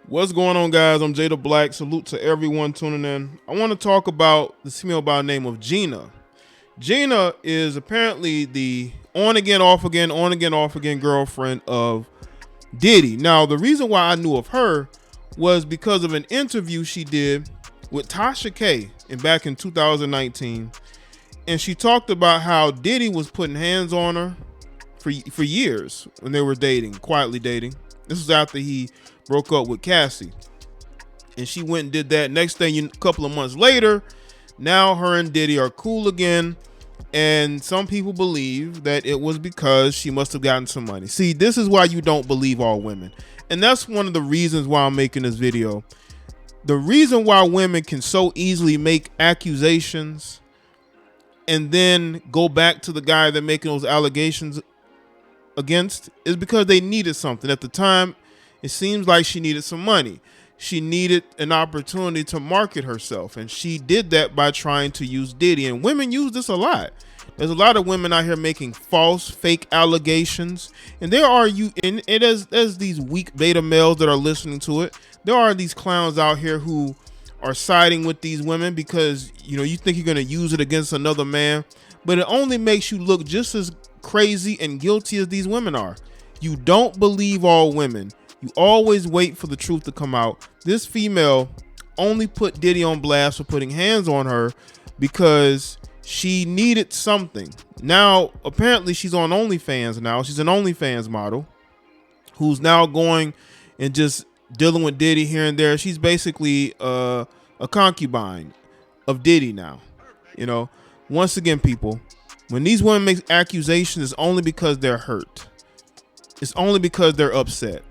What's going on, guys? I'm Jay the Black. Salute to everyone tuning in. I want to talk about this female by the name of Gina. Gina is apparently the on again, off again, on again, off again girlfriend of Diddy. Now, the reason why I knew of her was because of an interview she did with Tasha K back in 2019. And she talked about how Diddy was putting hands on her for years when they were dating, quietly dating. This was after he broke up with Cassie, and she went and did that. Next thing, a couple of months later, now her and Diddy are cool again, and some people believe that it was because she must have gotten some money. See, this is why you don't believe all women, and that's one of the reasons why I'm making this video. The reason why women can so easily make accusations and then go back to the guy they're making those allegations against is because they needed something at the time. It seems like she needed some money. She needed an opportunity to market herself, and she did that by trying to use Diddy. And women use this a lot. There's a lot of women out here making false, fake allegations, and there's these weak beta males that are listening to it. There are these clowns out here who are siding with these women because you think you're going to use it against another man, but it only makes you look just as crazy and guilty as these women are. You don't believe all women. You always wait for the truth to come out. This female only put Diddy on blast for putting hands on her because she needed something. Now, apparently she's on OnlyFans now. She's an OnlyFans model who's now going and just dealing with Diddy here and there. She's basically a concubine of Diddy now. Once again, people, when these women make accusations, it's only because they're hurt. It's only because they're upset.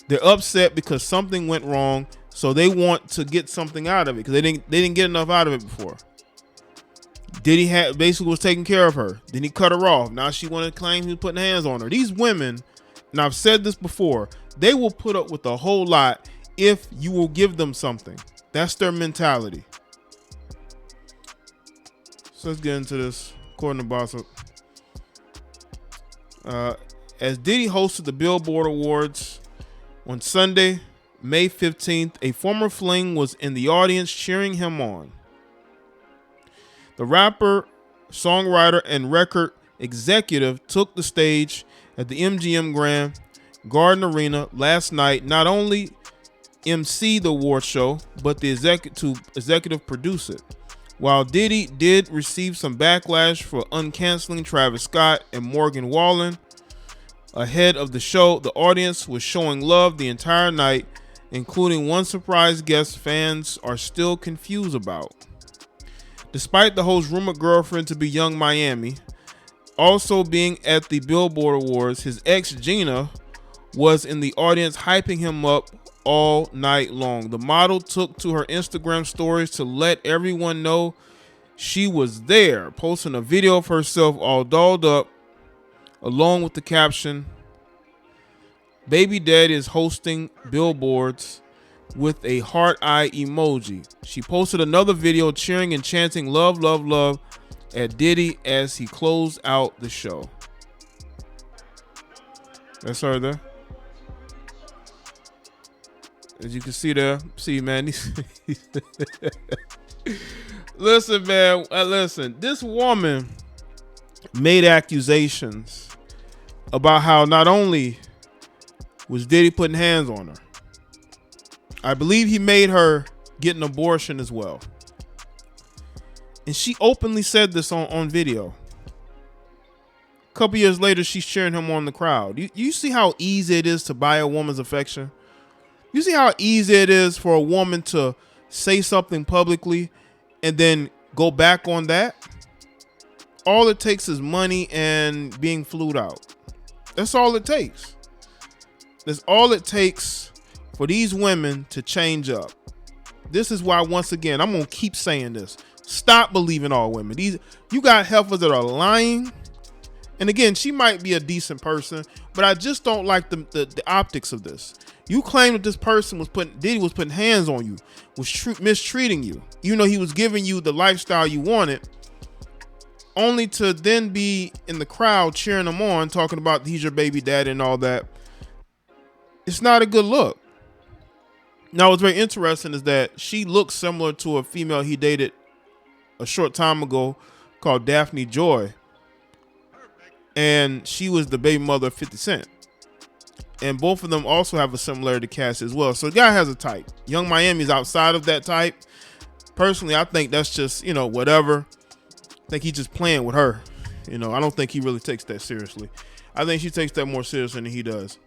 They're upset because something went wrong, so they want to get something out of it because they didn't get enough out of it before. Diddy basically was taking care of her. Then he cut her off. Now she wanted to claim he was putting hands on her. These women, and I've said this before, they will put up with a whole lot if you will give them something. That's their mentality. So let's get into this. According to Bossip, as Diddy hosted the Billboard Awards on Sunday, May 15th, a former fling was in the audience cheering him on. The rapper, songwriter, and record executive took the stage at the MGM Grand Garden Arena last night. Not only MC the award show, but the executive produce it. While Diddy did receive some backlash for uncanceling Travis Scott and Morgan Wallen ahead of the show, the audience was showing love the entire night, including one surprise guest fans are still confused about. Despite the host's rumored girlfriend to be Young Miami also being at the Billboard Awards, his ex Gina was in the audience hyping him up all night long. The model took to her Instagram stories to let everyone know she was there, posting a video of herself all dolled up along with the caption, "Baby Daddy is hosting billboards," with a heart eye emoji. She posted another video cheering and chanting "love, love, love" at Diddy as he closed out the show. That's her there. As you can see there, man. Listen, man. Listen. This woman made accusations about how not only was Diddy putting hands on her, I believe he made her get an abortion as well. And she openly said this on video. A couple years later, she's cheering him on in the crowd. You see how easy it is to buy a woman's affection? You see how easy it is for a woman to say something publicly and then go back on that? All it takes is money and being flued out. That's all it takes. That's all it takes for these women to change up. This is why, once again, I'm going to keep saying this. Stop believing all women. You got heifers that are lying. And again, she might be a decent person, but I just don't like the optics of this. You claim that this person Diddy was putting hands on you, was mistreating you, even though he was giving you the lifestyle you wanted, only to then be in the crowd cheering him on, talking about he's your baby daddy and all that. It's not a good look. Now, what's very interesting is that she looks similar to a female he dated a short time ago called Daphne Joy. And she was the baby mother of 50 Cent. And both of them also have a similarity cast as well. So the guy has a type. Young Miami's outside of that type. Personally, I think that's just, whatever. I think he's just playing with her. I don't think he really takes that seriously. I think she takes that more seriously than he does.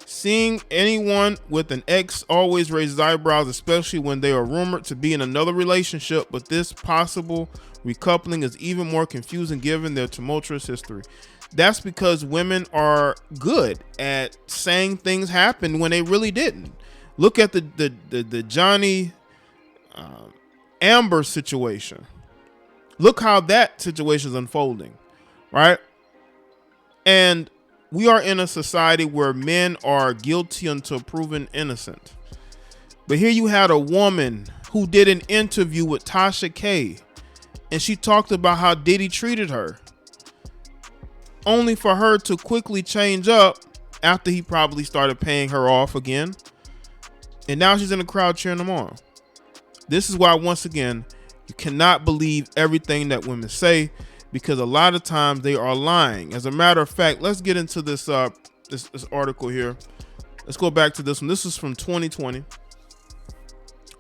Seeing anyone with an ex always raises eyebrows, especially when they are rumored to be in another relationship, but this possible recoupling is even more confusing given their tumultuous history. That's because women are good at saying things happened when they really didn't. Look at the Johnny Amber situation. Look how that situation is unfolding, right? And we are in a society where men are guilty until proven innocent. But here you had a woman who did an interview with Tasha K, and she talked about how Diddy treated her, only for her to quickly change up after he probably started paying her off again. And now she's in the crowd cheering him on. This is why, once again, you cannot believe everything that women say, because a lot of times they are lying. As a matter of fact, let's get into this this article here. Let's go back to this one. This is from 2020.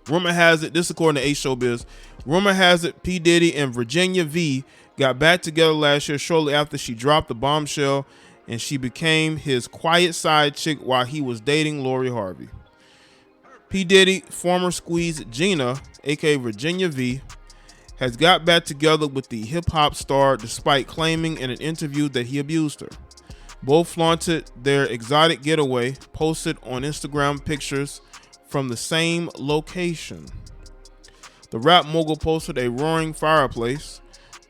Rumor has it, this is according to A Showbiz, rumor has it P. Diddy and Virginia V got back together last year shortly after she dropped the bombshell and she became his quiet side chick while he was dating Lori Harvey. P. Diddy, former squeeze Gina, aka Virginia V, has got back together with the hip-hop star despite claiming in an interview that he abused her. Both flaunted their exotic getaway, posted on Instagram pictures from the same location. The rap mogul posted a roaring fireplace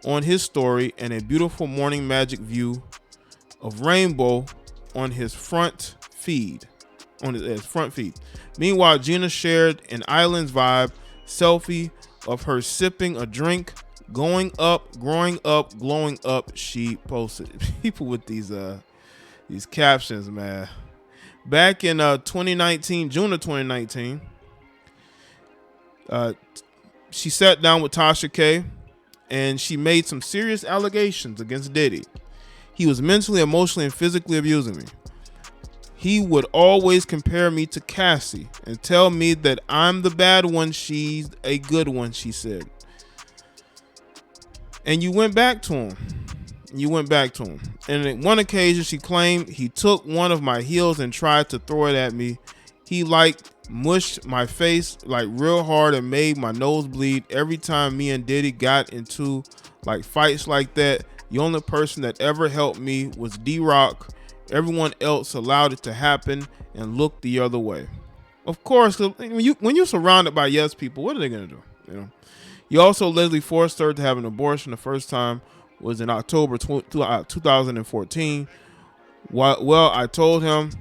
on his story and a beautiful morning magic view of rainbow on his front feed. Meanwhile, Gina shared an islands vibe selfie of her sipping a drink, growing up, glowing up. She posted. People with these captions, man. Back in 2019, June of 2019, she sat down with Tasha K, and she made some serious allegations against Diddy. He was mentally, emotionally, and physically abusing me. He would always compare me to Cassie and tell me that I'm the bad one, she's a good one, she said. And you went back to him. And on one occasion, she claimed he took one of my heels and tried to throw it at me. He mushed my face real hard and made my nose bleed. Every time me and Diddy got into fights like that, the only person that ever helped me was D-Rock. Everyone else allowed it to happen and looked the other way. Of course, when you're surrounded by yes people, what are they gonna do? You also allegedly forced her to have an abortion. The first time was in October 2014. Well, I told him,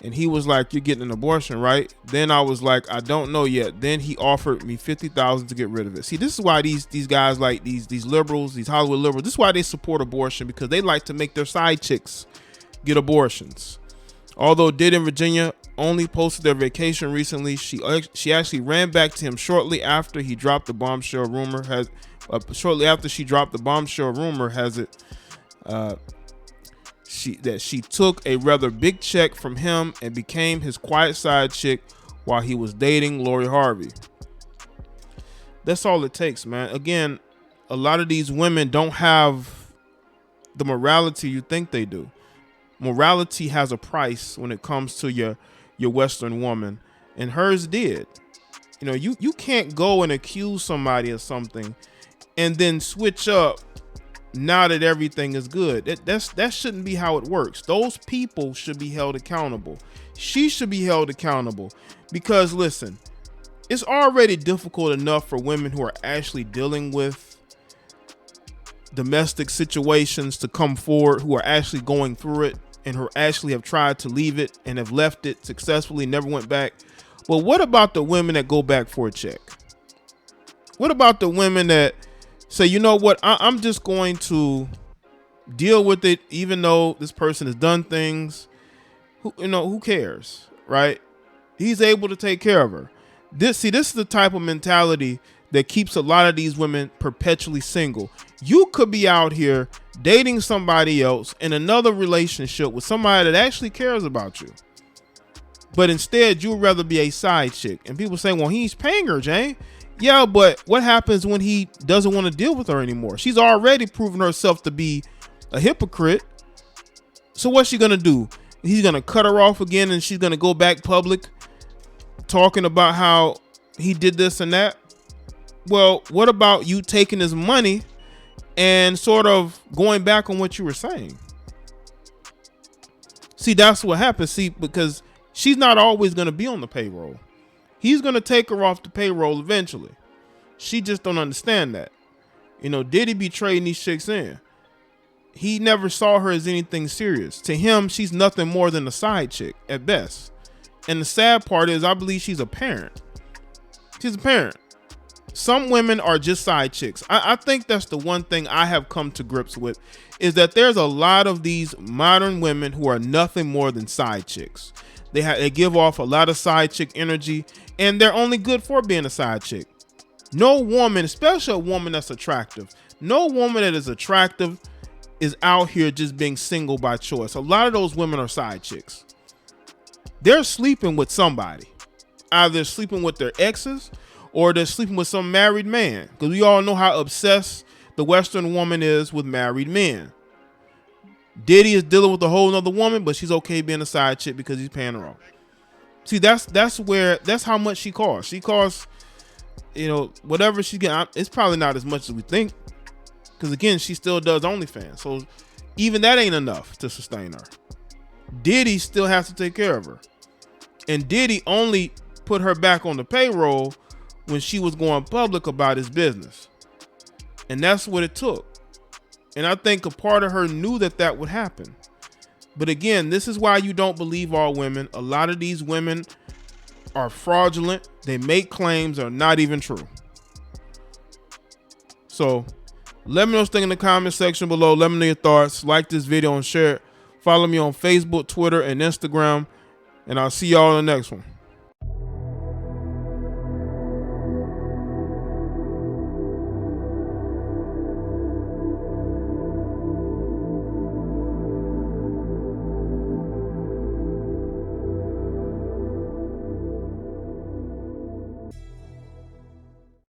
and he was like, "You're getting an abortion, right?" Then I was like, "I don't know yet." Then he offered me $50,000 to get rid of it. See, this is why these guys these liberals, these Hollywood liberals, this is why they support abortion, because they like to make their side chicks get abortions. Although Diddy and Virginia only posted their vacation recently, she actually ran back to him shortly after he dropped the bombshell. Rumor has she took a rather big check from him and became his quiet side chick while he was dating Lori Harvey. That's all it takes, man. Again, a lot of these women don't have the morality you think they do. Morality has a price when it comes to your Western woman, and hers did. You can't go and accuse somebody of something and then switch up now that everything is good. That shouldn't be how it works. Those people should be held accountable. She should be held accountable, because listen, it's already difficult enough for women who are actually dealing with domestic situations to come forward, who are actually going through it and who actually have tried to leave it and have left it successfully, never went back. But what about the women that go back for a check? What about the women that say, you know what, I'm just going to deal with it even though this person has done things? who cares, right? He's able to take care of her. This is the type of mentality that keeps a lot of these women perpetually single. You could be out here dating somebody else in another relationship with somebody that actually cares about you, but instead you'd rather be a side chick. And people say, well, he's paying her, Jay. Yeah, but what happens when he doesn't want to deal with her anymore? She's already proven herself to be a hypocrite. So what's she gonna do? He's gonna cut her off again, and she's gonna go back public talking about how he did this and that. Well, what about you taking his money and sort of going back on what you were saying? See, that's what happens. See, because she's not always going to be on the payroll. He's going to take her off the payroll eventually. She just don't understand that. Diddy be trading these chicks in. He never saw her as anything serious. To him, she's nothing more than a side chick at best. And the sad part is, I believe she's a parent. She's a parent. Some women are just side chicks. I think that's the one thing I have come to grips with, is that there's a lot of these modern women who are nothing more than side chicks. They give off a lot of side chick energy, and they're only good for being a side chick. No woman, especially a woman that's attractive, no woman that is attractive is out here just being single by choice. A lot of those women are side chicks. They're sleeping with somebody. Either sleeping with their exes, or they're sleeping with some married man. Because we all know how obsessed the Western woman is with married men. Diddy is dealing with a whole nother woman, but she's okay being a side chick because he's paying her off. See, that's how much she costs. She costs, whatever she get. It's probably not as much as we think. Because again, she still does OnlyFans. So even that ain't enough to sustain her. Diddy still has to take care of her. And Diddy only put her back on the payroll when she was going public about his business. And that's what it took. And I think a part of her knew that would happen. But again, this is why you don't believe all women. A lot of these women are fraudulent. They make claims that are not even true. So let me know what you think in the comment section below. Let me know your thoughts. Like this video and share it. Follow me on Facebook, Twitter, and Instagram. And I'll see y'all in the next one.